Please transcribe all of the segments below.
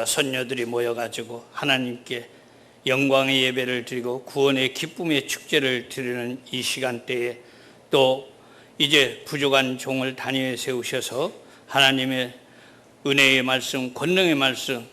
선녀들이 모여가지고 하나님께 영광의 예배를 드리고 구원의 기쁨의 축제를 드리는 이 시간대에 또 이제 부족한 종을 단위에 세우셔서 하나님의 은혜의 말씀, 권능의 말씀,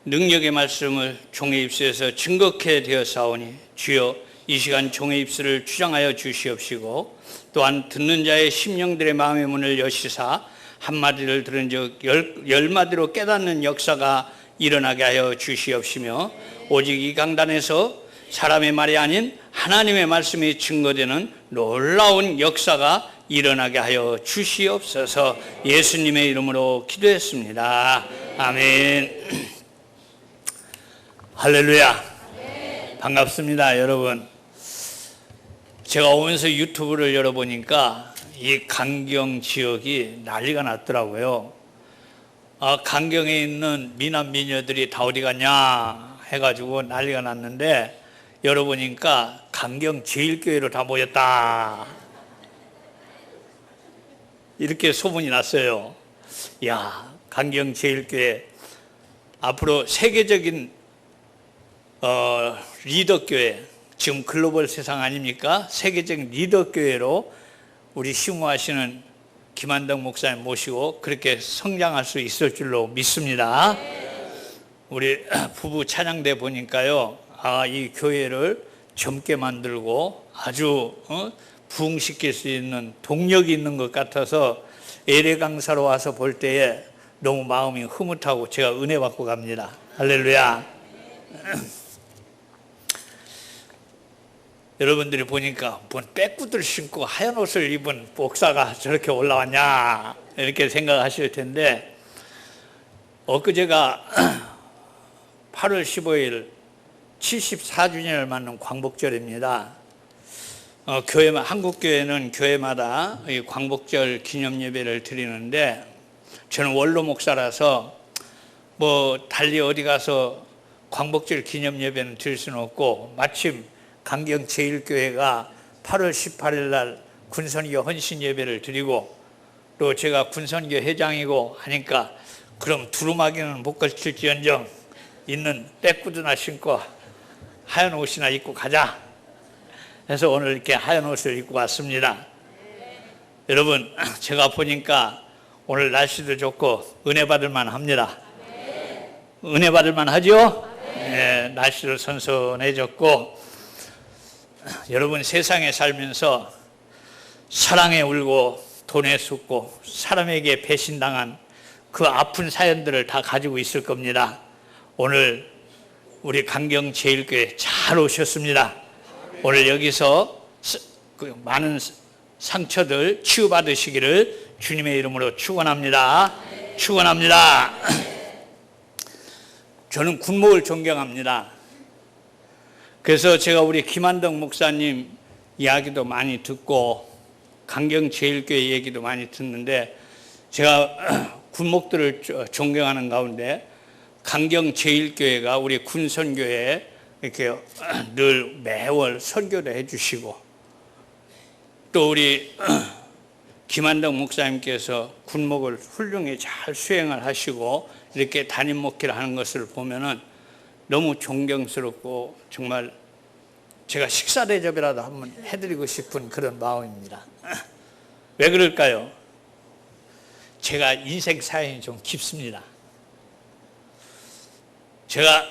능력의 말씀을 종의 입술에서 증거케 되었사오니 주여 이 시간 종의 입술을 주장하여 주시옵시고 또한 듣는 자의 심령들의 마음의 문을 여시사 한마디를 들은 즉 열마디로 깨닫는 역사가 일어나게 하여 주시옵시며 오직 이 강단에서 사람의 말이 아닌 하나님의 말씀이 증거되는 놀라운 역사가 일어나게 하여 주시옵소서. 예수님의 이름으로 기도했습니다. 아멘. 할렐루야. 반갑습니다, 여러분. 제가 오면서 유튜브를 열어보니까 이 강경 지역이 난리가 났더라고요. 강경에 있는 미남 미녀들이 다 어디 갔냐 해가지고 난리가 났는데 열어보니까 강경 제일교회로 다 모였다 이렇게 소문이 났어요. 야, 강경 제일교회 앞으로 세계적인 리더교회, 지금 글로벌 세상 아닙니까? 세계적인 리더교회로 우리 심호하시는 김한덕 목사님 모시고 그렇게 성장할 수 있을 줄로 믿습니다. 우리 부부 찬양대 보니까요, 이 교회를 젊게 만들고 아주 부흥시킬 수 있는 동력이 있는 것 같아서 예배 강사로 와서 볼 때에 너무 마음이 흐뭇하고 제가 은혜 받고 갑니다. 할렐루야. 여러분들이 보니까 뭔 빼꾸들 신고 하얀 옷을 입은 목사가 저렇게 올라왔냐 이렇게 생각하실 텐데 엊그제가 8월 15일 74주년을 맞는 광복절입니다. 한국교회는 교회마다 이 광복절 기념예배를 드리는데 저는 원로 목사라서 달리 어디 가서 광복절 기념예배는 드릴 수는 없고 마침 강경 제일교회가 8월 18일 날 군선교 헌신 예배를 드리고 또 제가 군선교 회장이고 하니까 그럼 두루마기는 못 걸칠지언정 있는 빼꾸드나 신고 하얀 옷이나 입고 가자 해서 오늘 이렇게 하얀 옷을 입고 왔습니다. 여러분, 제가 보니까 오늘 날씨도 좋고 은혜 받을 만합니다. 은혜 받을 만하죠? 네, 날씨도 선선해졌고 여러분, 세상에 살면서 사랑에 울고 돈에 숨고 사람에게 배신당한 그 아픈 사연들을 다 가지고 있을 겁니다. 오늘 우리 강경 제일교회 잘 오셨습니다. 오늘 여기서 많은 상처들 치유받으시기를 주님의 이름으로 축원합니다. 축원합니다. 저는 군목을 존경합니다. 그래서 제가 우리 김한덕 목사님 이야기도 많이 듣고 강경 제일교회 얘기도 많이 듣는데 제가 군목들을 존경하는 가운데 강경 제일교회가 우리 군선교회에 이렇게 늘 매월 설교도 해주시고 또 우리 김한덕 목사님께서 군목을 훌륭히 잘 수행을 하시고 이렇게 담임 목회를 하는 것을 보면은 너무 존경스럽고 정말 제가 식사 대접이라도 한번 해드리고 싶은 그런 마음입니다. 왜 그럴까요? 제가 인생 사연이 좀 깊습니다. 제가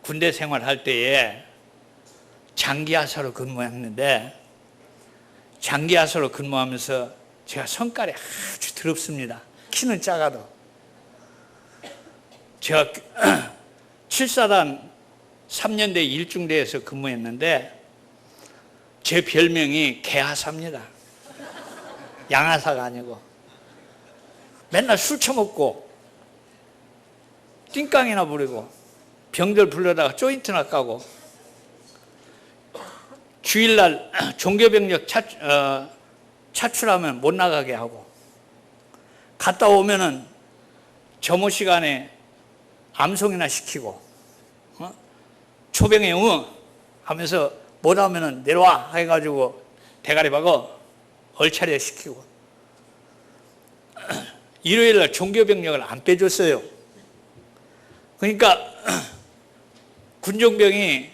군대 생활할 때에 장기하사로 근무했는데 장기하사로 근무하면서 제가 성깔이 아주 더럽습니다. 키는 작아도. 제가 7사단 3년대 1중대에서 근무했는데 제 별명이 개하사입니다. 양하사가 아니고 맨날 술 처먹고 띵깡이나 부리고 병들 불러다가 조인트나 까고 주일날 종교병력 차출하면 못 나가게 하고 갔다 오면은 점호 시간에 암송이나 시키고 초병에 하면서 못하면은 내려와 해가지고 대가리 박어 얼차려 시키고 일요일날 종교병력을 안 빼줬어요. 그러니까 군종병이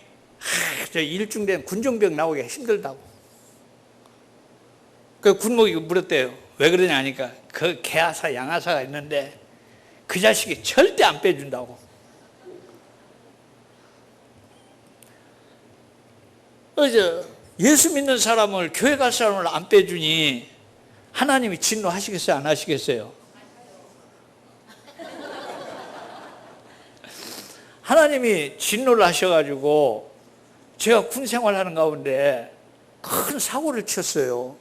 일중된 군종병 나오기가 힘들다고. 그 군목이 물었대요. 왜 그러냐 하니까 그 개하사 양하사가 있는데 그 자식이 절대 안 빼준다고. 이제 예수 믿는 사람을, 교회 갈 사람을 안 빼주니 하나님이 진노하시겠어요, 안 하시겠어요? 하나님이 진노를 하셔가지고 제가 군 생활하는 가운데 큰 사고를 쳤어요.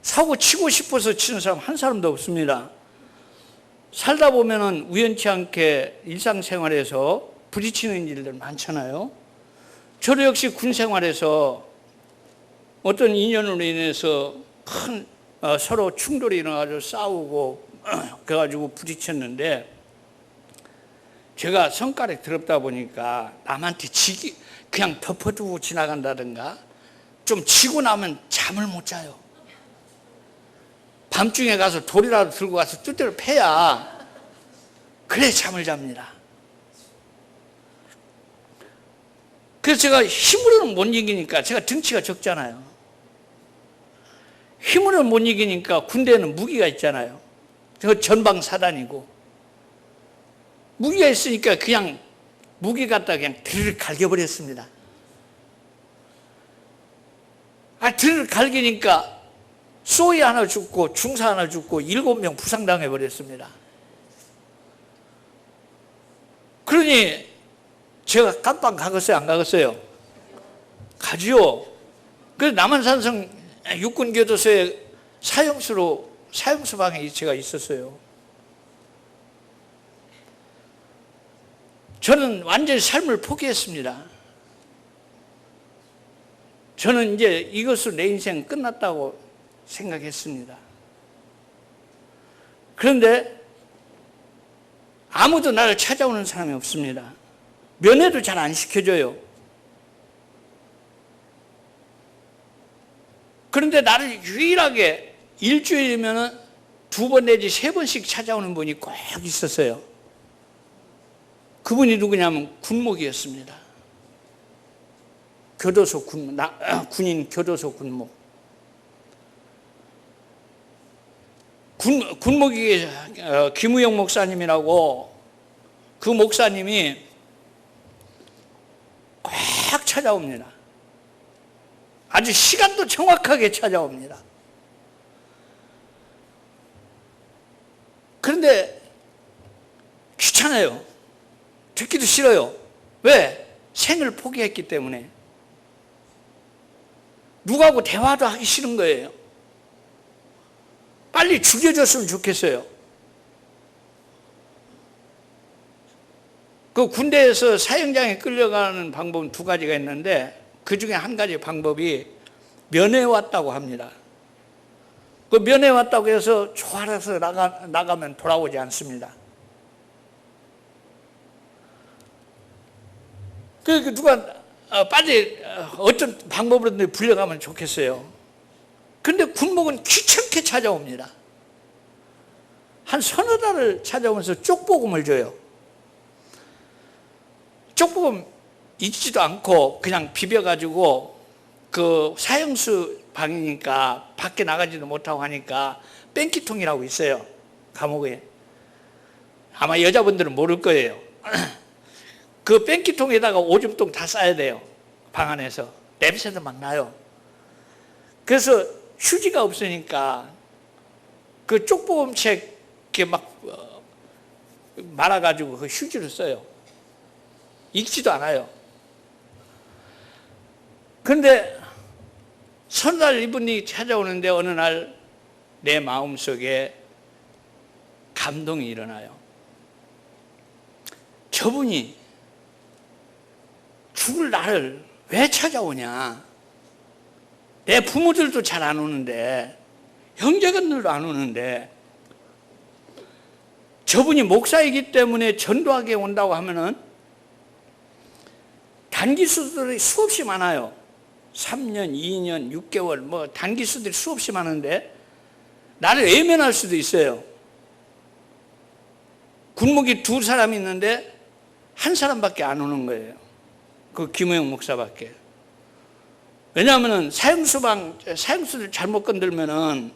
사고 치고 싶어서 치는 사람 한 사람도 없습니다. 살다 보면은 우연치 않게 일상생활에서 부딪히는 일들 많잖아요. 저도 역시 군 생활에서 어떤 인연으로 인해서 큰 서로 충돌이 일어나가지고 싸우고 그래가지고 부딪혔는데, 제가 성깔이 더럽다 보니까 남한테 그냥 덮어두고 지나간다든가 좀 치고 나면 잠을 못 자요. 밤중에 가서 돌이라도 들고 가서 뚜대로 패야 그래 잠을 잡니다. 그래서 제가 힘으로는 못 이기니까, 제가 등치가 적잖아요. 힘으로는 못 이기니까 군대에는 무기가 있잖아요. 저 전방사단이고 무기가 있으니까 그냥 무기 갖다 그냥 드르륵 갈겨버렸습니다. 드르륵 갈기니까 쏘이 하나 죽고 중사 하나 죽고 7명 부상당해버렸습니다. 그러니 제가 깜빵 가겠어요, 안 가겠어요? 가지요. 그래서 남한산성 육군교도소에 사형수 방에 제가 있었어요. 저는 완전히 삶을 포기했습니다. 저는 이제 이것으로 내 인생 끝났다고 생각했습니다. 그런데 아무도 나를 찾아오는 사람이 없습니다. 면회도 잘 안 시켜줘요. 그런데 나를 유일하게 일주일이면 2번 내지 3번씩 찾아오는 분이 꼭 있었어요. 그분이 누구냐면 군목이었습니다. 교도소 군인 교도소 군목. 군목이 김우영 목사님이라고, 그 목사님이 꽉 찾아옵니다. 아주 시간도 정확하게 찾아옵니다. 그런데 귀찮아요. 듣기도 싫어요. 왜? 생을 포기했기 때문에. 누구하고 대화도 하기 싫은 거예요. 빨리 죽여줬으면 좋겠어요. 그 군대에서 사형장에 끌려가는 방법은 2가지가 있는데, 그 중에 한 가지 방법이 면회 왔다고 합니다. 그 면회 왔다고 해서 좋아서 나가면 돌아오지 않습니다. 그 누가 빨리 어떤 방법으로든 불려가면 좋겠어요. 근데 군목은 귀찮게 찾아옵니다. 한 3-4달을 찾아오면서 쪽보금을 줘요. 쪽보금 잊지도 않고 그냥 비벼가지고, 그 사형수 방이니까 밖에 나가지도 못하고 하니까 뺑기통이라고 있어요, 감옥에. 아마 여자분들은 모를 거예요. 그 뺑기통에다가 오줌통 다 싸야 돼요, 방 안에서. 냄새도 막 나요. 그래서 휴지가 없으니까 그 쪽보금책 이렇게 막 말아가지고 그 휴지를 써요. 읽지도 않아요. 그런데 선날 이분이 찾아오는데 어느 날 내 마음속에 감동이 일어나요. 저분이 죽을 나를 왜 찾아오냐. 내 부모들도 잘 안 오는데, 형제간들도 안 오는데, 저분이 목사이기 때문에 전도하게 온다고 하면은 단기수들이 수없이 많아요. 3년, 2년, 6개월 뭐 단기수들이 수없이 많은데 나를 외면할 수도 있어요. 군목이 2사람이 있는데 한 사람밖에 안 오는 거예요. 그 김우영 목사밖에. 왜냐하면 사형수를 잘못 건들면은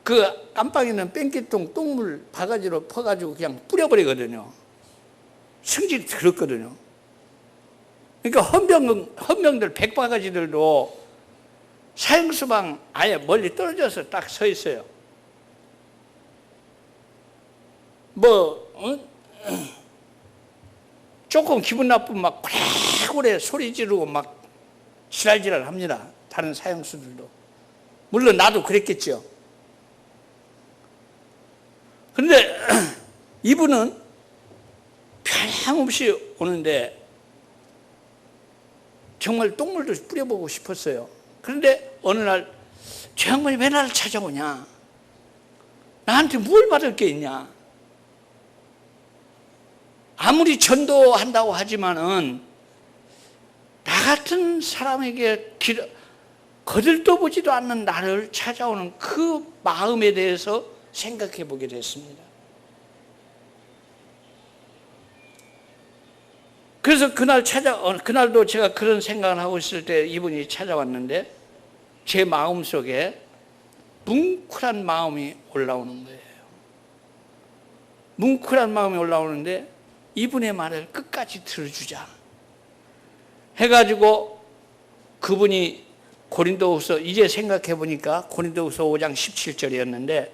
그 깜빵에 있는 뺑기통 똥물 바가지로 퍼가지고 그냥 뿌려버리거든요. 성질이 그렇거든요. 그러니까 헌병들 백바가지들도 사형수방 아예 멀리 떨어져서 딱 서 있어요. 조금 기분 나쁘면 막 고래고래 소리 지르고 막 지랄지랄 합니다. 다른 사형수들도. 물론 나도 그랬겠죠. 그런데 이분은 변함없이 오는데 정말 똥물도 뿌려보고 싶었어요. 그런데 어느 날 저 양반이 왜 나를 찾아오냐? 나한테 뭘 받을 게 있냐? 아무리 전도한다고 하지만은 나 같은 사람에게 거들떠보지도 않는 나를 찾아오는 그 마음에 대해서 생각해 보게 됐습니다. 그래서 그날도 제가 그런 생각을 하고 있을 때 이분이 찾아왔는데 제 마음속에 뭉클한 마음이 올라오는 거예요. 뭉클한 마음이 올라오는데 이분의 말을 끝까지 들어주자 해가지고 그분이 고린도후서, 이제 생각해 보니까 고린도후서 5장 17절이었는데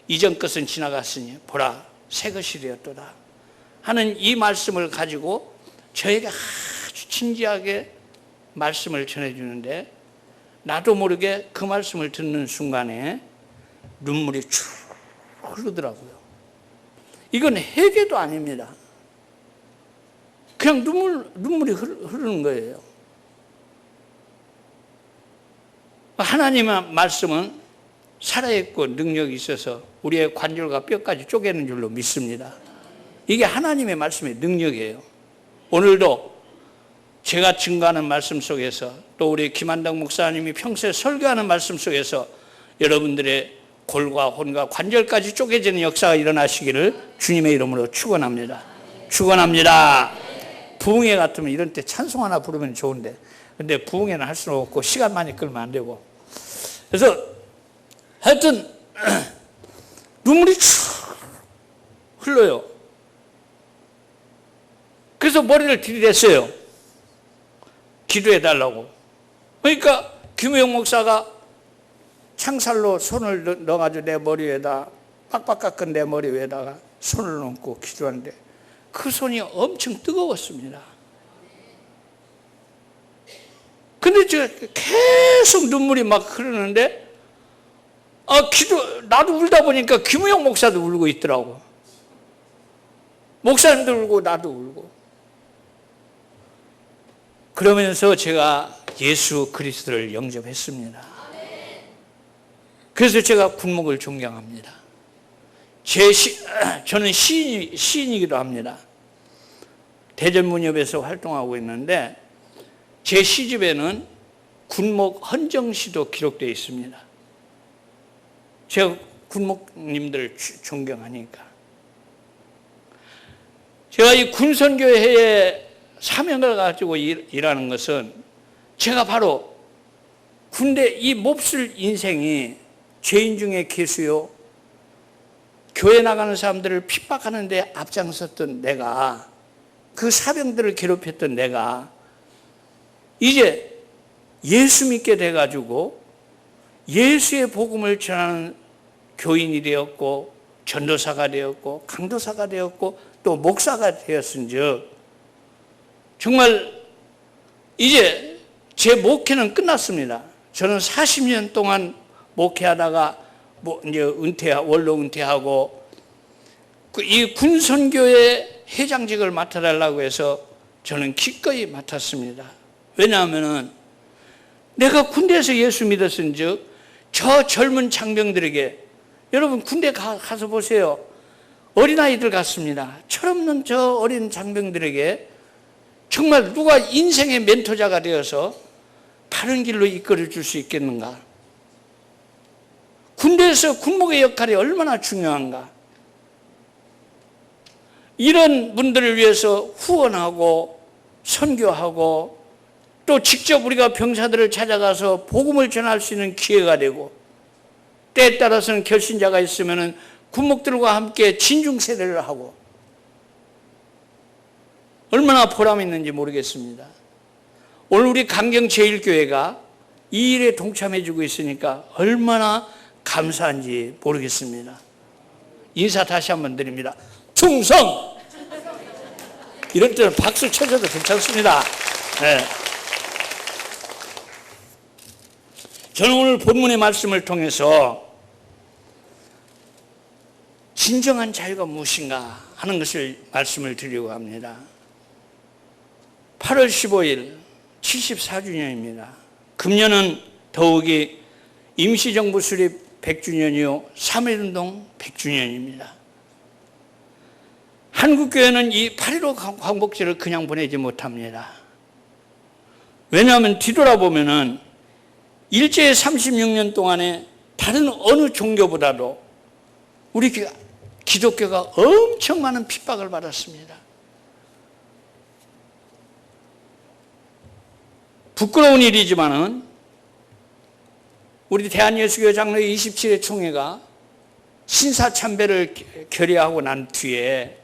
이전 것은 지나갔으니 보라 새 것이 되었도다 하는 이 말씀을 가지고 저에게 아주 진지하게 말씀을 전해주는데 나도 모르게 그 말씀을 듣는 순간에 눈물이 쭉 흐르더라고요. 이건 회개도 아닙니다. 그냥 눈물이 흐르는 거예요. 하나님의 말씀은 살아있고 능력이 있어서 우리의 관절과 뼈까지 쪼개는 줄로 믿습니다. 이게 하나님의 말씀의 능력이에요. 오늘도 제가 증거하는 말씀 속에서 또 우리 김한덕 목사님이 평소에 설교하는 말씀 속에서 여러분들의 골과 혼과 관절까지 쪼개지는 역사가 일어나시기를 주님의 이름으로 축원합니다. 축원합니다. 부흥회 같으면 이런 때 찬송 하나 부르면 좋은데 근데 부흥회는 할 수는 없고 시간 많이 끌면 안 되고 그래서 하여튼 눈물이 쭉 흘러요. 그래서 머리를 들이댔어요. 기도해달라고. 그러니까 김우영 목사가 창살로 손을 넣어가지고 내 머리 위에다 빡빡 깎은 내 머리 위에다가 손을 얹고 기도하는데 그 손이 엄청 뜨거웠습니다. 근데 제가 계속 눈물이 막 흐르는데 나도 울다 보니까 김우영 목사도 울고 있더라고. 목사님도 울고 나도 울고. 그러면서 제가 예수 그리스도를 영접했습니다. 그래서 제가 군목을 존경합니다. 저는 시인이기도 합니다. 대전문협에서 활동하고 있는데 제 시집에는 군목 헌정시도 기록되어 있습니다. 제가 군목님들을 존경하니까. 제가 이 군선교회에 사명을 가지고 일하는 것은 제가 바로 군대 이 몹쓸 인생이 죄인 중에 괴수요 교회 나가는 사람들을 핍박하는 데 앞장섰던 내가 그 사병들을 괴롭혔던 내가 이제 예수 믿게 돼가지고 예수의 복음을 전하는 교인이 되었고 전도사가 되었고 강도사가 되었고 또 목사가 되었은즉 정말 이제 제 목회는 끝났습니다. 저는 40년 동안 목회하다가 이제 원로 은퇴하고 이 군선교회 회장직을 맡아달라고 해서 저는 기꺼이 맡았습니다. 왜냐하면 내가 군대에서 예수 믿었은즉 저 젊은 장병들에게 여러분 군대 가서 보세요. 어린아이들 같습니다. 철없는 저 어린 장병들에게 정말 누가 인생의 멘토자가 되어서 바른 길로 이끌어 줄 수 있겠는가? 군대에서 군목의 역할이 얼마나 중요한가? 이런 분들을 위해서 후원하고 선교하고 또 직접 우리가 병사들을 찾아가서 복음을 전할 수 있는 기회가 되고 때에 따라서는 결신자가 있으면 군목들과 함께 진중세례를 하고 얼마나 보람 있는지 모르겠습니다. 오늘 우리 강경제일교회가 이 일에 동참해 주고 있으니까 얼마나 감사한지 모르겠습니다. 인사 다시 한번 드립니다. 충성! 이럴 때는 박수 쳐줘도 괜찮습니다. 네. 저는 오늘 본문의 말씀을 통해서 진정한 자유가 무엇인가 하는 것을 말씀을 드리려고 합니다. 8월 15일 74주년입니다. 금년은 더욱이 임시정부 수립 100주년이요 3.1운동 100주년입니다. 한국교회는 이 8.15 광복절을 그냥 보내지 못합니다. 왜냐하면 뒤돌아보면은 일제 36년 동안에 다른 어느 종교보다도 우리 기독교가 엄청 많은 핍박을 받았습니다. 부끄러운 일이지만은 우리 대한예수교 장로회 27회 총회가 신사참배를 결의하고 난 뒤에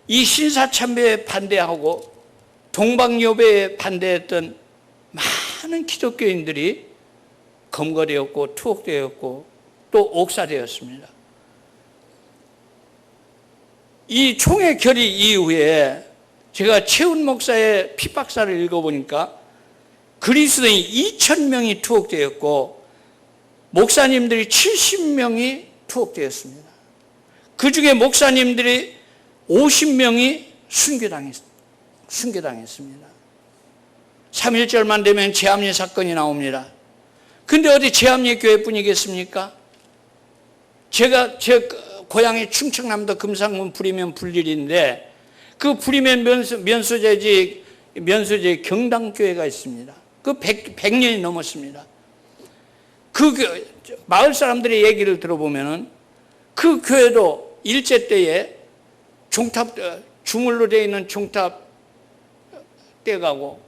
이 신사참배에 반대하고 동방여배에 반대했던 많은 기독교인들이 검거되었고 투옥되었고 또 옥사되었습니다. 이 총회 결의 이후에 제가 최훈 목사의 핍박사를 읽어보니까 그리스도인 2,000명이 투옥되었고 목사님들이 70명이 투옥되었습니다. 그 중에 목사님들이 50명이 순교당했습니다. 3.1절만 되면 제암리 사건이 나옵니다. 근데 어디 제암리 교회뿐이겠습니까? 제 고향이 충청남도 금산군 부리면 불릴인데 그 부리면 면소재 경당교회가 있습니다. 그 100년이 넘었습니다. 그 마을 사람들의 얘기를 들어보면은 그 교회도 일제 때에 종탑, 주물로 되어 있는 종탑 떼가고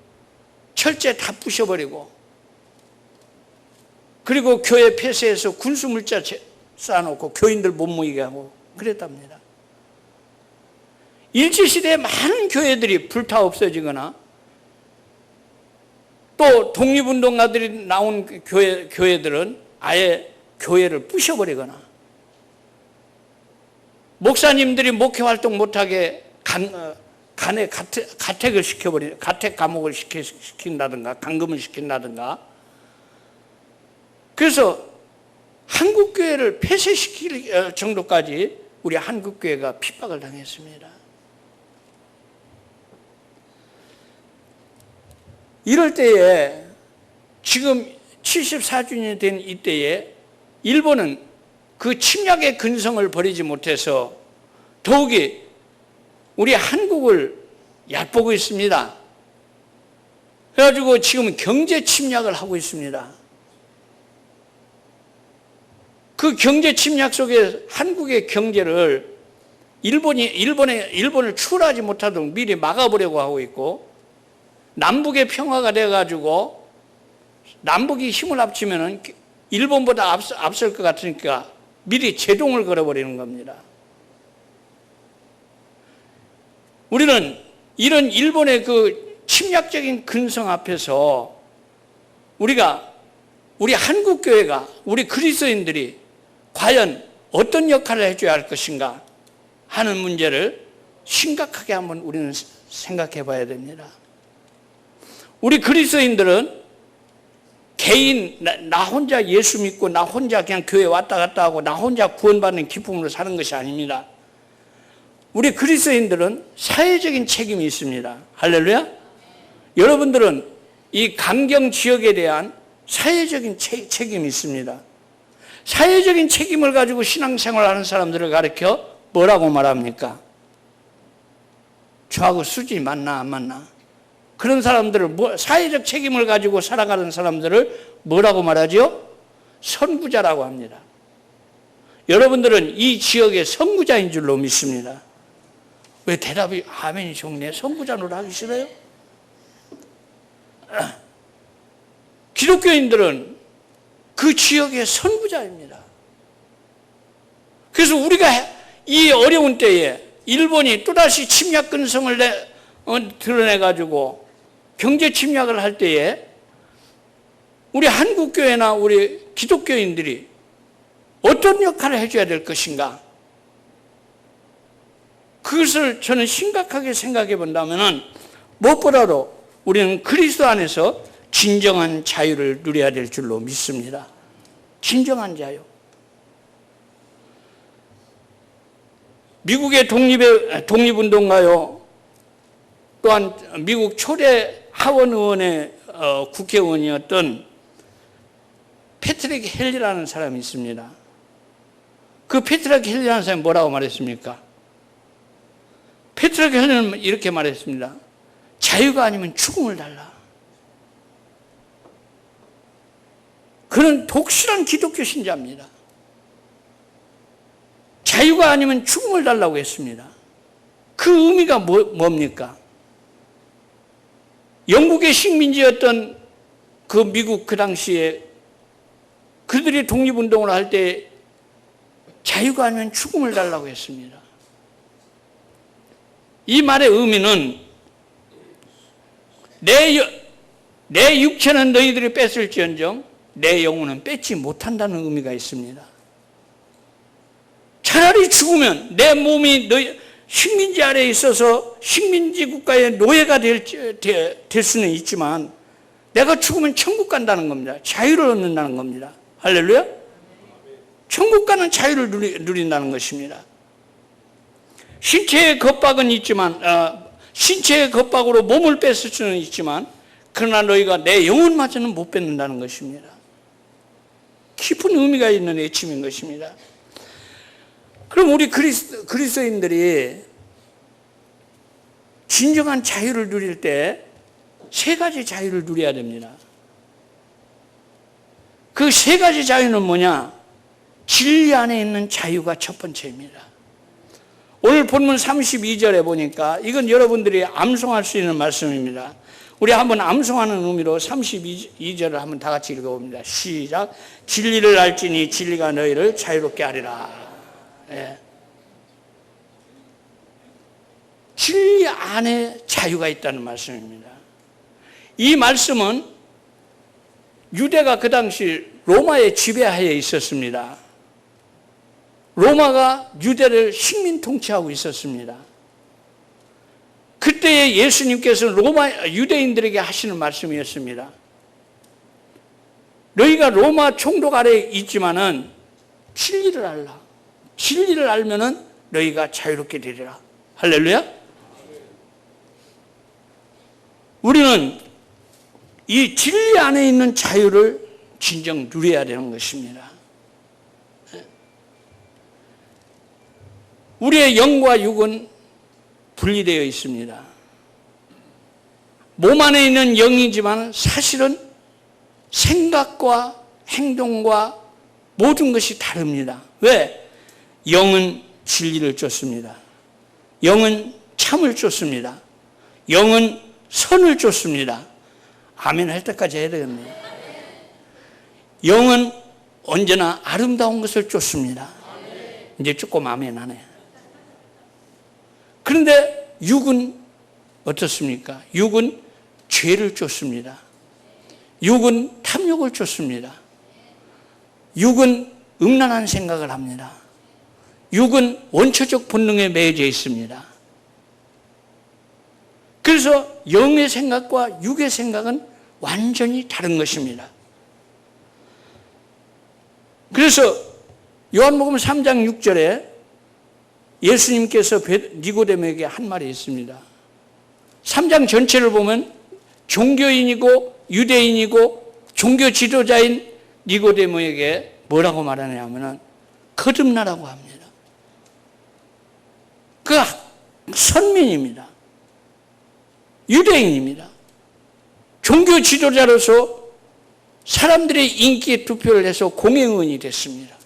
철제 다 부셔버리고 그리고 교회 폐쇄해서 군수물자 쌓아놓고 교인들 못 모이게 하고 그랬답니다. 일제시대에 많은 교회들이 불타 없어지거나 또 독립운동가들이 나온 교회들은 아예 교회를 부셔버리거나 목사님들이 목회활동 못하게 간에 가택을 시켜버리는 가택 감옥을 시킨다든가 감금을 시킨다든가 그래서 한국교회를 폐쇄시킬 정도까지 우리 한국교회가 핍박을 당했습니다. 이럴 때에 지금 74주년이 된 이때에 일본은 그 침략의 근성을 버리지 못해서 더욱이 우리 한국을 얕보고 있습니다. 그래가지고 지금 경제 침략을 하고 있습니다. 그 경제 침략 속에 한국의 경제를 일본을 추월하지 못하도록 미리 막아보려고 하고 있고 남북의 평화가 돼가지고 남북이 힘을 합치면은 일본보다 앞설 것 같으니까 미리 제동을 걸어버리는 겁니다. 우리는 이런 일본의 그 침략적인 근성 앞에서 우리 한국교회가 우리 그리스도인들이 과연 어떤 역할을 해줘야 할 것인가 하는 문제를 심각하게 한번 우리는 생각해 봐야 됩니다. 우리 그리스도인들은 개인 나 혼자 예수 믿고 나 혼자 그냥 교회 왔다 갔다 하고 나 혼자 구원받는 기쁨으로 사는 것이 아닙니다. 우리 그리스도인들은 사회적인 책임이 있습니다. 할렐루야. 여러분들은 이 강경 지역에 대한 사회적인 책임이 있습니다. 사회적인 책임을 가지고 신앙생활을 하는 사람들을 가르쳐 뭐라고 말합니까? 저하고 수준이 맞나 안 맞나? 그런 사람들을 사회적 책임을 가지고 살아가는 사람들을 뭐라고 말하죠? 선구자라고 합니다. 여러분들은 이 지역의 선구자인 줄로 믿습니다. 왜 대답이 아멘이 좋네? 선구자 노릇 하기 싫어요? 기독교인들은 그 지역의 선구자입니다. 그래서 우리가 이 어려운 때에 일본이 또다시 침략 근성을 드러내가지고 경제 침략을 할 때에 우리 한국교회나 우리 기독교인들이 어떤 역할을 해줘야 될 것인가? 그것을 저는 심각하게 생각해 본다면 무엇보다도 우리는 그리스도 안에서 진정한 자유를 누려야 될 줄로 믿습니다. 진정한 자유. 미국의 독립운동가요, 또한 미국 초대 하원 의원의 국회의원이었던 패트릭 헬리라는 사람이 있습니다. 그 패트릭 헬리라는 사람이 뭐라고 말했습니까? 패트릭 헬리는 이렇게 말했습니다. 자유가 아니면 죽음을 달라. 그는 독실한 기독교 신자입니다. 자유가 아니면 죽음을 달라고 했습니다. 그 의미가 뭡니까? 영국의 식민지였던 그 미국 그 당시에 그들이 독립운동을 할 때 자유가 아니면 죽음을 달라고 했습니다. 이 말의 의미는 내 육체는 너희들이 뺏을지언정 내 영혼은 뺏지 못한다는 의미가 있습니다. 차라리 죽으면 내 몸이 식민지 아래에 있어서 식민지 국가의 노예가 될 수는 있지만 내가 죽으면 천국 간다는 겁니다. 자유를 얻는다는 겁니다. 할렐루야? 천국 가는 자유를 누린다는 것입니다. 신체의 겁박은 있지만 신체의 겁박으로 몸을 뺏을 수는 있지만 그러나 너희가 내 영혼마저는 못 뺏는다는 것입니다. 깊은 의미가 있는 외침인 것입니다. 그럼 우리 그리스도인들이 진정한 자유를 누릴 때 세 가지 자유를 누려야 됩니다. 그 세 가지 자유는 뭐냐? 진리 안에 있는 자유가 첫 번째입니다. 오늘 본문 32절에 보니까 이건 여러분들이 암송할 수 있는 말씀입니다. 우리 한번 암송하는 의미로 32절을 한번 다 같이 읽어봅니다. 시작. 진리를 알지니 진리가 너희를 자유롭게 하리라. 예. 진리 안에 자유가 있다는 말씀입니다. 이 말씀은 유대가 그 당시 로마의 지배하에 있었습니다. 로마가 유대를 식민 통치하고 있었습니다. 그때에 예수님께서는 유대인들에게 하시는 말씀이었습니다. 너희가 로마 총독 아래에 있지만은 진리를 알라. 진리를 알면은 너희가 자유롭게 되리라. 할렐루야? 우리는 이 진리 안에 있는 자유를 진정 누려야 되는 것입니다. 우리의 영과 육은 분리되어 있습니다. 몸 안에 있는 영이지만 사실은 생각과 행동과 모든 것이 다릅니다. 왜? 영은 진리를 쫓습니다. 영은 참을 쫓습니다. 영은 선을 쫓습니다. 아멘 할 때까지 해야 되겠네요. 영은 언제나 아름다운 것을 쫓습니다. 이제 조금 아멘 하네. 그런데 육은 어떻습니까? 육은 죄를 쫓습니다. 육은 탐욕을 쫓습니다. 육은 음란한 생각을 합니다. 육은 원초적 본능에 매여져 있습니다. 그래서 영의 생각과 육의 생각은 완전히 다른 것입니다. 그래서 요한복음 3장 6절에 예수님께서 니고데모에게 한 말이 있습니다. 3장 전체를 보면 종교인이고 유대인이고 종교 지도자인 니고데모에게 뭐라고 말하냐면은 거듭나라고 합니다. 그 선민입니다. 유대인입니다. 종교 지도자로서 사람들의 인기에 투표를 해서 공회의원이 됐습니다.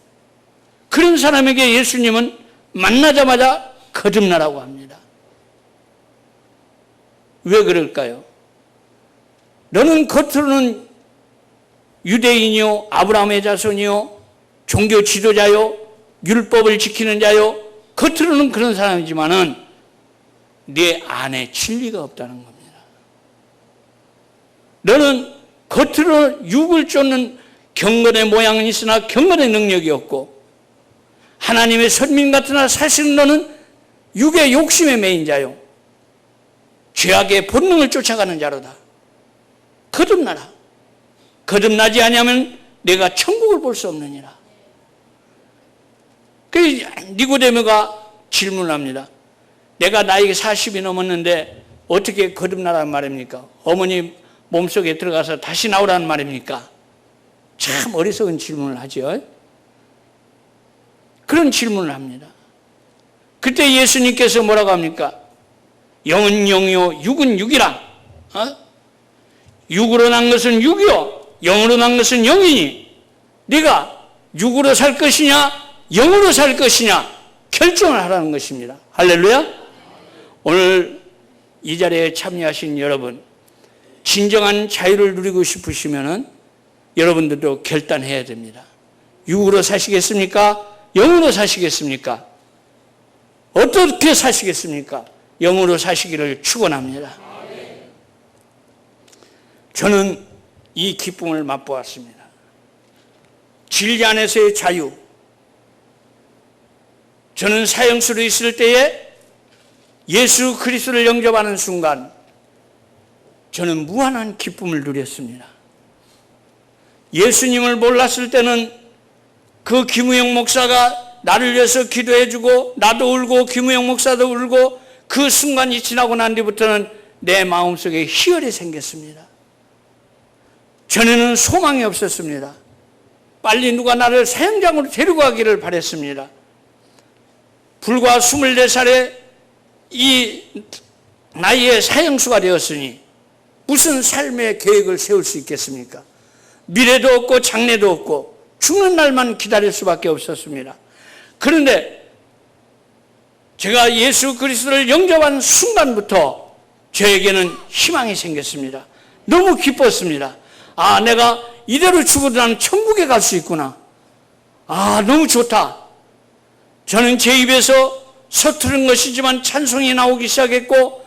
그런 사람에게 예수님은 만나자마자 거듭나라고 합니다. 왜 그럴까요? 너는 겉으로는 유대인이요, 아브라함의 자손이요, 종교 지도자요, 율법을 지키는 자요, 겉으로는 그런 사람이지만은 내 안에 진리가 없다는 겁니다. 너는 겉으로 육을 쫓는 경건의 모양은 있으나 경건의 능력이 없고 하나님의 선민 같으나 사실은 너는 육의 욕심에 매인 자요, 죄악의 본능을 쫓아가는 자로다. 거듭나라. 거듭나지 아니하면 내가 천국을 볼 수 없느니라. 그래서 니고데모가 질문합니다. 내가 나이가 40이 넘었는데 어떻게 거듭나라는 말입니까? 어머니 몸속에 들어가서 다시 나오라는 말입니까? 참 어리석은 질문을 하죠. 그런 질문을 합니다. 그때 예수님께서 뭐라고 합니까? 영은 영이요 육은 육이라. 육으로 난 것은 육이요 영으로 난 것은 영이니 네가 육으로 살 것이냐 영으로 살 것이냐 결정을 하라는 것입니다. 할렐루야. 오늘 이 자리에 참여하신 여러분, 진정한 자유를 누리고 싶으시면은 여러분들도 결단해야 됩니다. 육으로 사시겠습니까? 영으로 사시겠습니까? 어떻게 사시겠습니까? 영으로 사시기를 축원합니다. 저는 이 기쁨을 맛보았습니다. 진리 안에서의 자유. 저는 사형수로 있을 때에 예수 그리스도를 영접하는 순간 저는 무한한 기쁨을 누렸습니다. 예수님을 몰랐을 때는 그 김우영 목사가 나를 위해서 기도해주고 나도 울고 김우영 목사도 울고 그 순간이 지나고 난 뒤부터는 내 마음속에 희열이 생겼습니다. 전에는 소망이 없었습니다. 빨리 누가 나를 사형장으로 데리고 가기를 바랬습니다. 불과 24살에 이 나이에 사형수가 되었으니 무슨 삶의 계획을 세울 수 있겠습니까? 미래도 없고 장래도 없고 죽는 날만 기다릴 수밖에 없었습니다. 그런데 제가 예수 그리스도를 영접한 순간부터 저에게는 희망이 생겼습니다. 너무 기뻤습니다. 아, 내가 이대로 죽어도 나는 천국에 갈 수 있구나. 아, 너무 좋다. 저는 제 입에서 서투른 것이지만 찬송이 나오기 시작했고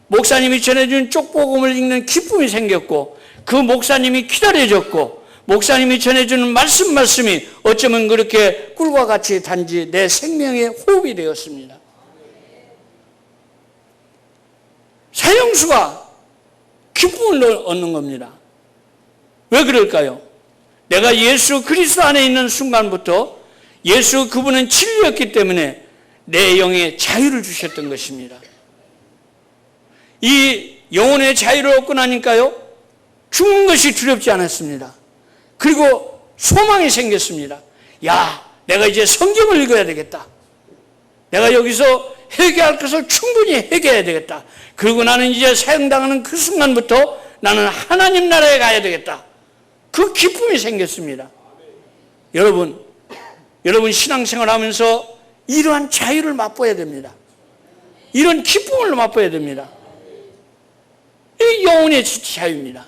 목사님이 전해준 쪽복음을 읽는 기쁨이 생겼고 그 목사님이 기다려졌고 목사님이 전해주는 말씀이 어쩌면 그렇게 꿀과 같이 단지 내 생명의 호흡이 되었습니다. 사형수가 기쁨을 얻는 겁니다. 왜 그럴까요? 내가 예수 그리스도 안에 있는 순간부터 예수 그분은 진리였기 때문에 내 영에 자유를 주셨던 것입니다. 이 영혼의 자유를 얻고 나니까요, 죽는 것이 두렵지 않았습니다. 그리고 소망이 생겼습니다. 야, 내가 이제 성경을 읽어야 되겠다. 내가 여기서 회개할 것을 충분히 회개해야 되겠다. 그리고 나는 이제 사형당하는 그 순간부터 나는 하나님 나라에 가야 되겠다. 그 기쁨이 생겼습니다. 여러분 신앙생활 하면서 이러한 자유를 맛보아야 됩니다. 이런 기쁨을 맛보아야 됩니다. 이 영혼의 자유입니다.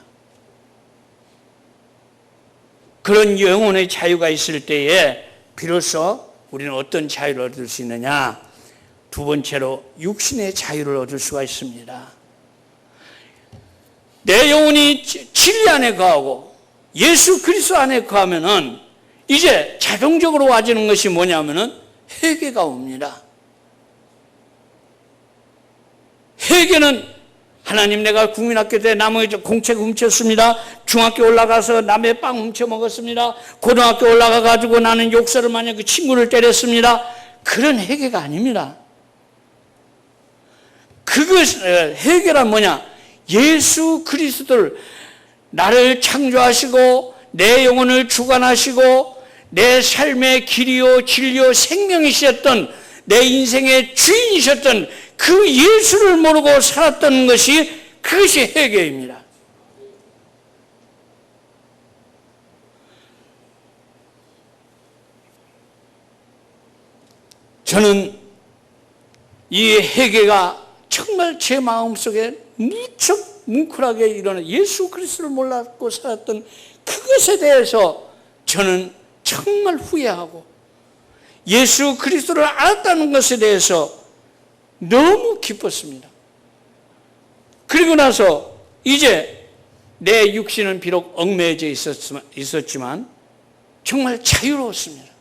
그런 영혼의 자유가 있을 때에 비로소 우리는 어떤 자유를 얻을 수 있느냐? 두 번째로 육신의 자유를 얻을 수가 있습니다. 내 영혼이 진리 안에 거하고 예수 그리스도 안에 거하면은 이제 자동적으로 와지는 것이 뭐냐면은 회개가 옵니다. 회개는 하나님, 내가 국민학교 때 남의 공책 훔쳤습니다. 중학교 올라가서 남의 빵 훔쳐 먹었습니다. 고등학교 올라가 가지고 나는 욕설을 많이 그 친구를 때렸습니다. 그런 회개가 아닙니다. 회개란 뭐냐? 예수 그리스도를 나를 창조하시고 내 영혼을 주관하시고 내 삶의 길이요 진리요 생명이셨던 내 인생의 주인이셨던 그 예수를 모르고 살았던 것이 그것이 회개입니다. 저는 이 회개가 정말 제 마음속에 무척 뭉클하게 일어나 예수 그리스도를 몰랐고 살았던 그것에 대해서 저는 정말 후회하고 예수 그리스도를 알았다는 것에 대해서 너무 기뻤습니다. 그리고 나서 이제 내 육신은 비록 얽매여져 있었지만 정말 자유로웠습니다.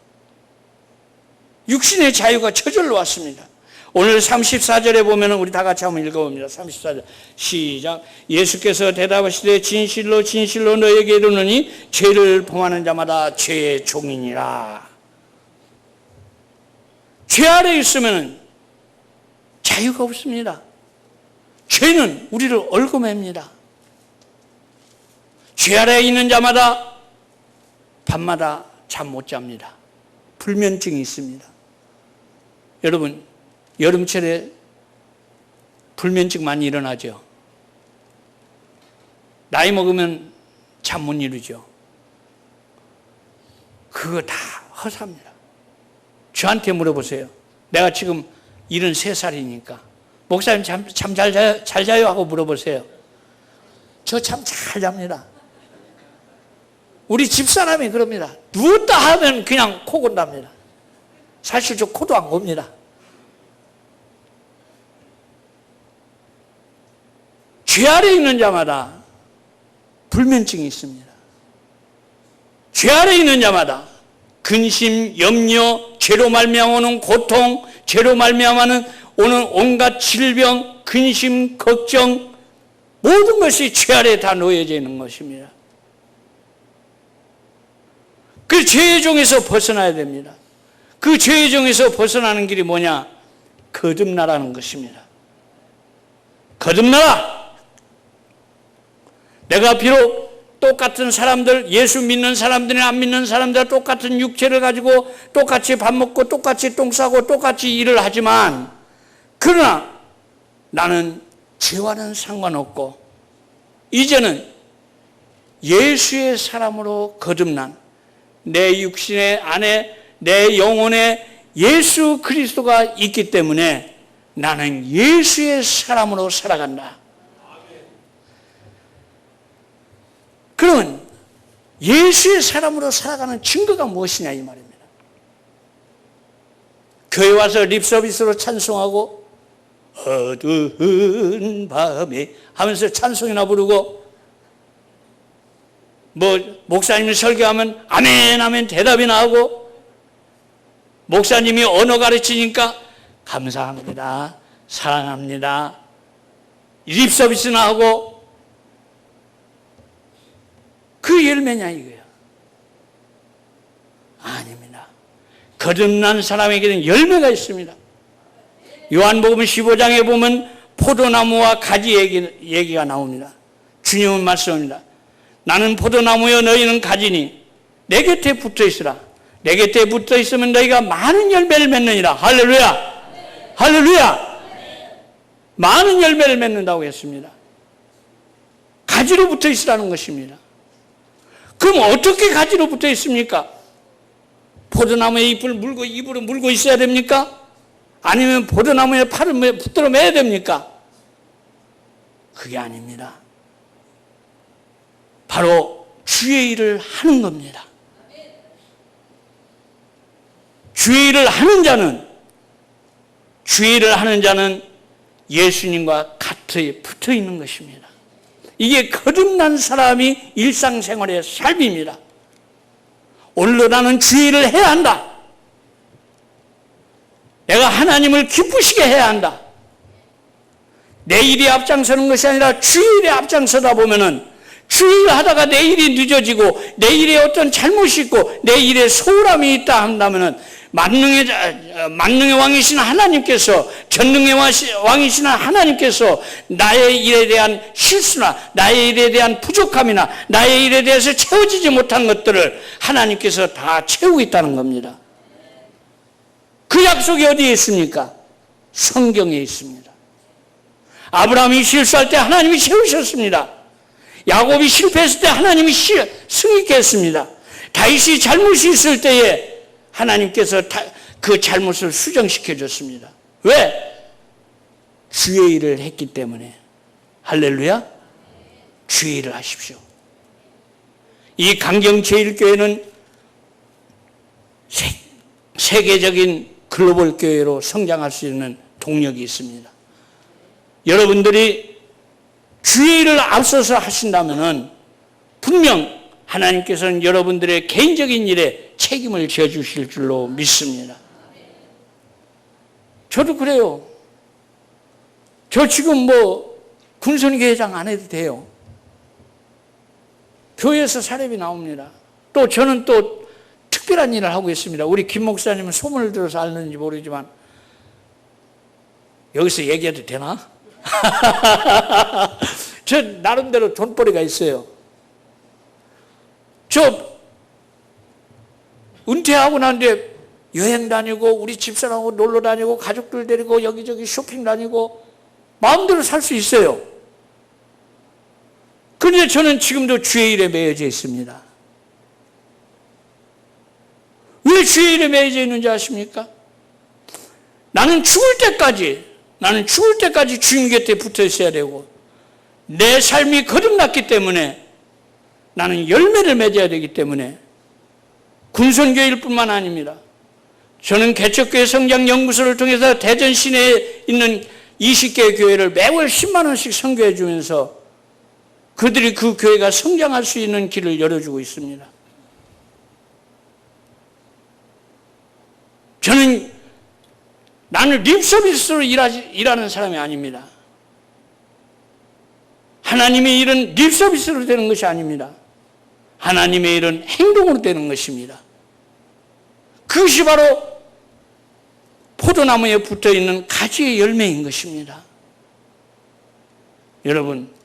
육신의 자유가 저절로 왔습니다. 오늘 34절에 보면 우리 다 같이 한번 읽어봅니다. 34절 시작. 예수께서 대답하시되 진실로 진실로 너에게 이르노니 죄를 범하는 자마다 죄의 종이니라. 죄 아래 있으면 자유가 없습니다. 죄는 우리를 얽어맵니다. 죄 아래에 있는 자마다 밤마다 잠 못 잡니다. 불면증이 있습니다. 여러분, 여름철에 불면증 많이 일어나죠. 나이 먹으면 잠 못 이루죠. 그거 다 허사입니다. 저한테 물어보세요. 내가 지금 73살이니까 목사님 참 잘 자요 하고 물어보세요. 저 참 잘 잡니다. 우리 집사람이 그럽니다. 누웠다 하면 그냥 코 건답니다. 사실 저 코도 안 겁니다. 죄 아래 있는 자마다 불면증이 있습니다. 죄 아래 있는 자마다 근심, 염려, 죄로 말미암아오는 고통, 죄로 말미암아는 오는 온갖 질병, 근심, 걱정 모든 것이 죄 아래에 다 놓여져 있는 것입니다. 그 죄의 종에서 벗어나야 됩니다. 그 죄의 종에서 벗어나는 길이 뭐냐? 거듭나라는 것입니다. 거듭나라! 내가 비록 똑같은 사람들, 예수 믿는 사람들이나 안 믿는 사람들과 똑같은 육체를 가지고 똑같이 밥 먹고 똑같이 똥 싸고 똑같이 일을 하지만 그러나 나는 죄와는 상관없고 이제는 예수의 사람으로 거듭난 내 육신의 안에 내 영혼에 예수 그리스도가 있기 때문에 나는 예수의 사람으로 살아간다. 그러면 예수의 사람으로 살아가는 증거가 무엇이냐 이 말입니다. 교회 와서 립서비스로 찬송하고 어두운 밤에 하면서 찬송이나 부르고 목사님이 설교하면 아멘 아멘 대답이나 하고 목사님이 언어 가르치니까 감사합니다 사랑합니다 립서비스나 하고 그 열매냐 이거예요. 아닙니다. 거듭난 사람에게는 열매가 있습니다. 요한복음 15장에 보면 포도나무와 가지 얘기가 나옵니다. 주님은 말씀합니다. 나는 포도나무여 너희는 가지니 내 곁에 붙어 있으라. 내 곁에 붙어 있으면 너희가 많은 열매를 맺느니라. 할렐루야. 할렐루야. 많은 열매를 맺는다고 했습니다. 가지로 붙어 있으라는 것입니다. 그럼 어떻게 가지로 붙어 있습니까? 포도나무에 잎을 물고 입으로 물고 있어야 됩니까? 아니면 포도나무에 팔을 붙들어 매야 됩니까? 그게 아닙니다. 바로 주의 일을 하는 겁니다. 주의 일을 하는 자는 예수님과 같이 붙어 있는 것입니다. 이게 거듭난 사람이 일상생활의 삶입니다. 오늘도 나는 주의 일을 해야 한다. 내가 하나님을 기쁘시게 해야 한다. 내 일이 앞장서는 것이 아니라 주의 일에 앞장서다 보면은 주의 일을 하다가 내 일이 늦어지고 내 일에 어떤 잘못이 있고 내 일에 소홀함이 있다 한다면은 만능의 왕이신 하나님께서 전능의 왕이신 하나님께서 나의 일에 대한 실수나 나의 일에 대한 부족함이나 나의 일에 대해서 채워지지 못한 것들을 하나님께서 다 채우고 있다는 겁니다. 그 약속이 어디에 있습니까? 성경에 있습니다. 아브라함이 실수할 때 하나님이 채우셨습니다. 야곱이 실패했을 때 하나님이 승리케 했습니다. 다윗이 잘못이 있을 때에 하나님께서 그 잘못을 수정시켜 줬습니다. 왜? 주의 일을 했기 때문에. 할렐루야. 주의 일을 하십시오. 이 강경제일교회는 세계적인 글로벌 교회로 성장할 수 있는 동력이 있습니다. 여러분들이 주의 일을 앞서서 하신다면 분명 하나님께서는 여러분들의 개인적인 일에 책임을 져주실 줄로 믿습니다. 저도 그래요. 저 지금 군선교회장 안 해도 돼요. 교회에서 사례비 나옵니다. 또 저는 또 특별한 일을 하고 있습니다. 우리 김 목사님은 소문을 들어서 알는지 모르지만 여기서 얘기해도 되나? 저 나름대로 돈벌이가 있어요. 저 은퇴하고 난 뒤에 여행 다니고 우리 집사람하고 놀러 다니고 가족들 데리고 여기저기 쇼핑 다니고 마음대로 살 수 있어요. 그런데 저는 지금도 주의 일에 매여져 있습니다. 왜 주의 일에 매여져 있는지 아십니까? 나는 죽을 때까지 주님 곁에 붙어 있어야 되고 내 삶이 거듭났기 때문에 나는 열매를 맺어야 되기 때문에 군선교회일 뿐만 아닙니다. 저는 개척교회 성장연구소를 통해서 대전 시내에 있는 20개의 교회를 매월 10만 원씩 선교해 주면서 그들이 그 교회가 성장할 수 있는 길을 열어주고 있습니다. 나는 립서비스로 일하는 사람이 아닙니다. 하나님의 일은 립서비스로 되는 것이 아닙니다. 하나님의 일은 행동으로 되는 것입니다. 그것이 바로 포도나무에 붙어있는 가지의 열매인 것입니다. 여러분,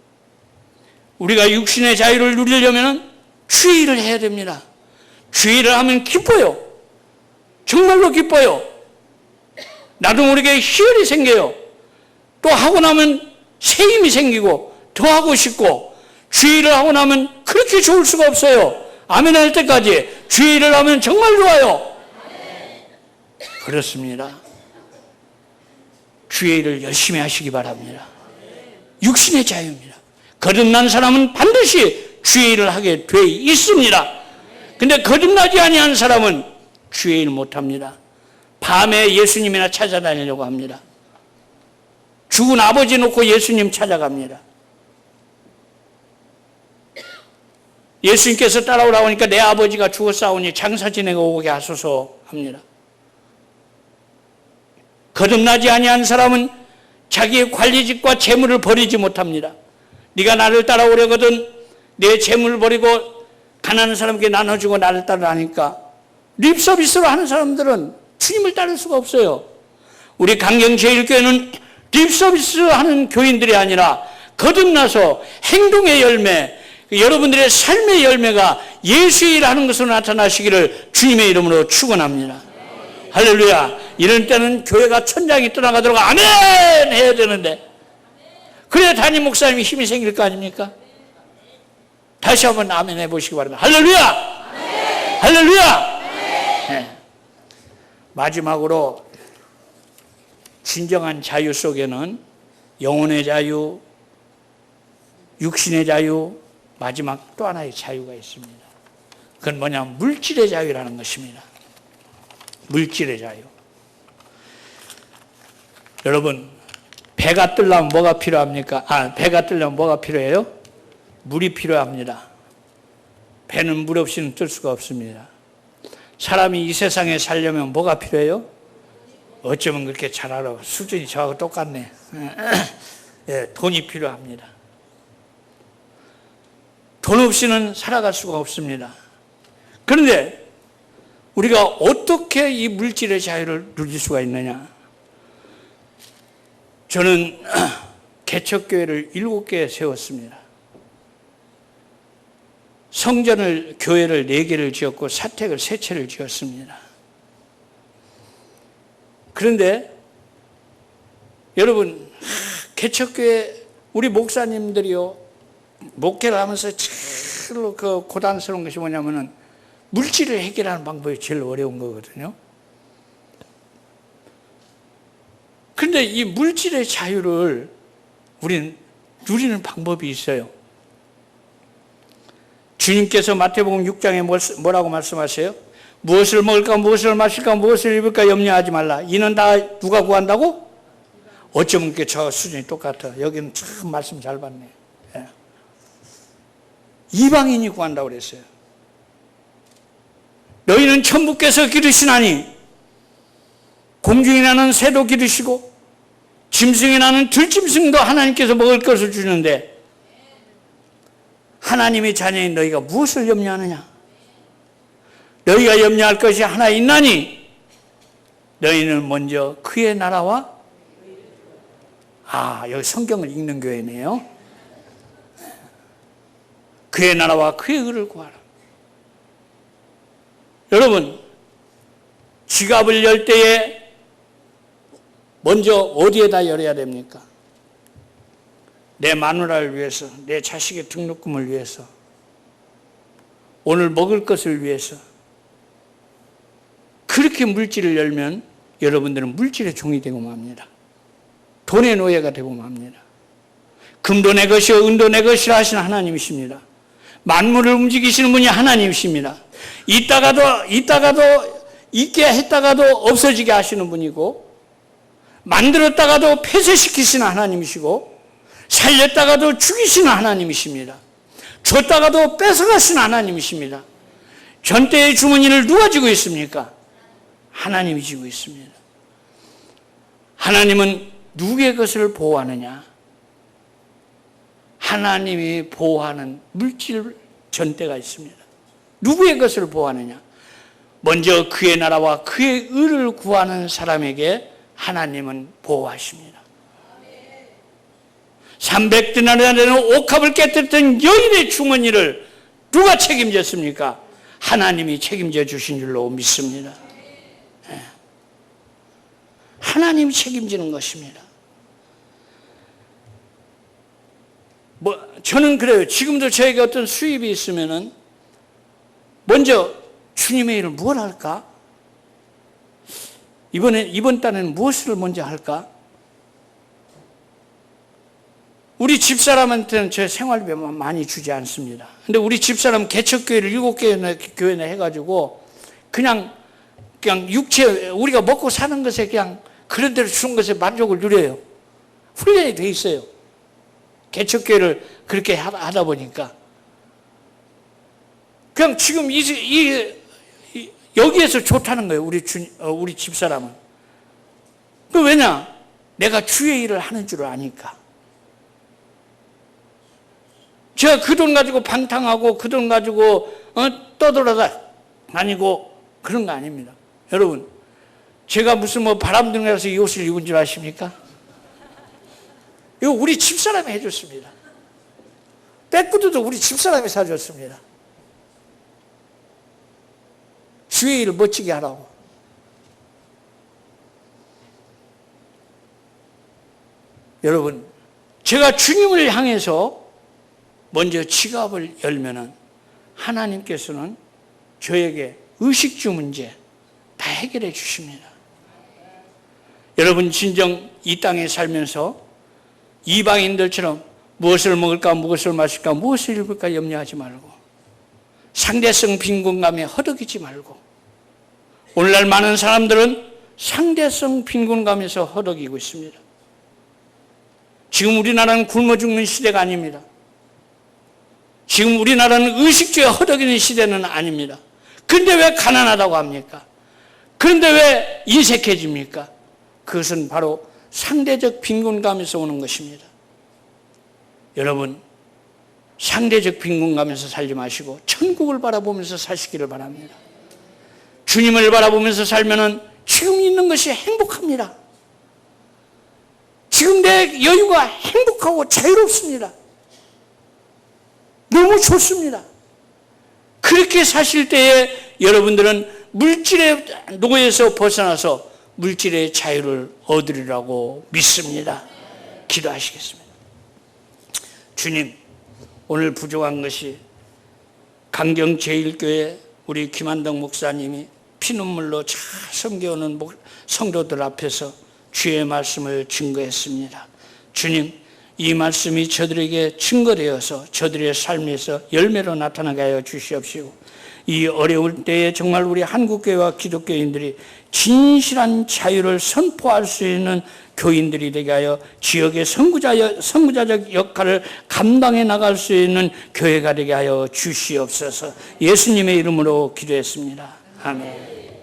우리가 육신의 자유를 누리려면 주의 일을 해야 됩니다. 주의 일을 하면 기뻐요. 정말로 기뻐요. 나도 모르게 희열이 생겨요. 또 하고 나면 새 힘이 생기고 더 하고 싶고 주의 일을 하고 나면 그렇게 좋을 수가 없어요. 아멘 할 때까지 주의 일을 하면 정말 좋아요. 그렇습니다. 주의 일을 열심히 하시기 바랍니다. 육신의 자유입니다. 거듭난 사람은 반드시 주의 일을 하게 돼 있습니다. 근데 거듭나지 아니한 사람은 주의 일 못합니다. 밤에 예수님이나 찾아다니려고 합니다. 죽은 아버지 놓고 예수님 찾아갑니다. 예수님께서 따라오라고 하니까 내 아버지가 죽었사오니 장사 지내고 오게 하소서 합니다. 거듭나지 아니한 사람은 자기의 관리직과 재물을 버리지 못합니다. 네가 나를 따라오려거든 내 재물을 버리고 가난한 사람에게 나눠주고 나를 따르라니까 립서비스로 하는 사람들은 주님을 따를 수가 없어요. 우리 강경제일교회는 립서비스 하는 교인들이 아니라 거듭나서 행동의 열매, 여러분들의 삶의 열매가 예수의 일을 하는 것으로 나타나시기를 주님의 이름으로 축원합니다. 할렐루야. 이런 때는 교회가 천장이 떠나가도록 아멘 해야 되는데 그래야 담임 목사님이 힘이 생길 거 아닙니까? 다시 한번 아멘 해보시기 바랍니다. 할렐루야. 네. 할렐루야. 네. 마지막으로 진정한 자유 속에는 영혼의 자유, 육신의 자유, 마지막 또 하나의 자유가 있습니다. 그건 뭐냐면 물질의 자유라는 것입니다. 물질의 자유. 여러분, 배가 뜨려면 뭐가 필요합니까? 배가 뜨려면 뭐가 필요해요? 물이 필요합니다. 배는 물 없이는 뜰 수가 없습니다. 사람이 이 세상에 살려면 뭐가 필요해요? 어쩌면 그렇게 잘 알아. 수준이 저하고 똑같네. 예, 돈이 필요합니다. 돈 없이는 살아갈 수가 없습니다. 그런데 우리가 어떻게 이 물질의 자유를 누릴 수가 있느냐? 저는 개척교회를 7개 세웠습니다. 성전을, 교회를 4개를 지었고 사택을 3채를 지었습니다. 그런데 여러분, 개척교회 우리 목사님들이요, 목회를 하면서 제일 고단스러운 것이 뭐냐면은 물질을 해결하는 방법이 제일 어려운 거거든요. 그런데 이 물질의 자유를 우리는 누리는 방법이 있어요. 주님께서 마태복음 6장에 뭐라고 말씀하세요? 무엇을 먹을까, 무엇을 마실까, 무엇을 입을까 염려하지 말라. 이는 다 누가 구한다고? 어쩌면 저 수준이 똑같아. 여기는 참 말씀 잘 받네. 예. 이방인이 구한다고 그랬어요. 너희는 천부께서 기르시나니 공중에 나는 새도 기르시고 짐승에 나는 들짐승도 하나님께서 먹을 것을 주는데 하나님의 자녀인 너희가 무엇을 염려하느냐? 너희가 염려할 것이 하나 있나니 너희는 먼저 그의 나라와 여기 성경을 읽는 교회네요. 그의 나라와 그의 의를 구하라. 여러분, 지갑을 열 때에 먼저 어디에다 열어야 됩니까? 내 마누라를 위해서, 내 자식의 등록금을 위해서, 오늘 먹을 것을 위해서. 그렇게 물질을 열면 여러분들은 물질의 종이 되고 맙니다. 돈의 노예가 되고 맙니다. 금도 내 것이요 은도 내 것이라 하시는 하나님이십니다. 만물을 움직이시는 분이 하나님이십니다. 있다가도 있게 했다가도 없어지게 하시는 분이고, 만들었다가도 폐쇄시키시는 하나님이시고, 살렸다가도 죽이시는 하나님이십니다. 줬다가도 뺏어가시는 하나님이십니다. 전대의 주머니를 누가 쥐고 있습니까? 하나님이 쥐고 있습니다. 하나님은 누구의 것을 보호하느냐? 하나님이 보호하는 물질 전대가 있습니다. 누구의 것을 보호하느냐? 먼저 그의 나라와 그의 의를 구하는 사람에게 하나님은 보호하십니다. 300데나리나 되는 옥합을 깨뜨렸던 여인의 주머니를 누가 책임졌습니까? 하나님이 책임져 주신 줄로 믿습니다. 하나님이 책임지는 것입니다. 저는 그래요. 지금도 저에게 어떤 수입이 있으면은 먼저 주님의 일을 뭘 할까? 이번 달에는 무엇을 먼저 할까? 우리 집사람한테는 제 생활비만 많이 주지 않습니다. 근데 우리 집사람 개척교회를 7개나 해가지고 그냥 육체, 우리가 먹고 사는 것에 그냥 그런 대로 주는 것에 만족을 누려요. 훈련이 돼 있어요. 개척교회를 그렇게 하다 보니까. 그냥 지금 여기에서 좋다는 거예요. 우리 집사람은. 왜냐? 내가 주의 일을 하는 줄 아니까. 제가 그 돈 가지고 방탕하고 그 돈 가지고 떠돌아다니고 그런 거 아닙니다. 여러분, 제가 무슨 바람둥이라서 이 옷을 입은 줄 아십니까? 이거 우리 집사람이 해줬습니다. 백구두도 우리 집사람이 사줬습니다. 주의 일을 멋지게 하라고. 여러분, 제가 주님을 향해서 먼저 지갑을 열면은 하나님께서는 저에게 의식주 문제 다 해결해 주십니다. 여러분, 진정 이 땅에 살면서 이방인들처럼 무엇을 먹을까, 무엇을 마실까, 무엇을 입을까 염려하지 말고, 상대성 빈곤감에 허덕이지 말고. 오늘날 많은 사람들은 상대성 빈곤감에서 허덕이고 있습니다. 지금 우리나라는 굶어 죽는 시대가 아닙니다. 지금 우리나라는 의식주에 허덕이는 시대는 아닙니다. 그런데 왜 가난하다고 합니까? 그런데 왜 인색해집니까? 그것은 바로 상대적 빈곤감에서 오는 것입니다. 여러분, 상대적 빈곤감에서 살지 마시고 천국을 바라보면서 사시기를 바랍니다. 주님을 바라보면서 살면은 지금 있는 것이 행복합니다. 지금 내 여유가 행복하고 자유롭습니다. 너무 좋습니다. 그렇게 사실 때에 여러분들은 물질의 노예에서 벗어나서 물질의 자유를 얻으리라고 믿습니다. 기도하시겠습니다. 주님, 오늘 부족한 것이 강경제일교회 우리 김한덕 목사님이 피눈물로 잘 섬겨오는 성도들 앞에서 주의 말씀을 증거했습니다. 주님, 이 말씀이 저들에게 증거되어서 저들의 삶에서 열매로 나타나게 하여 주시옵시고, 이 어려울 때에 정말 우리 한국교회와 기독교인들이 진실한 자유를 선포할 수 있는 교인들이 되게 하여 지역의 선구자적 역할을 감당해 나갈 수 있는 교회가 되게 하여 주시옵소서. 예수님의 이름으로 기도했습니다. 아멘.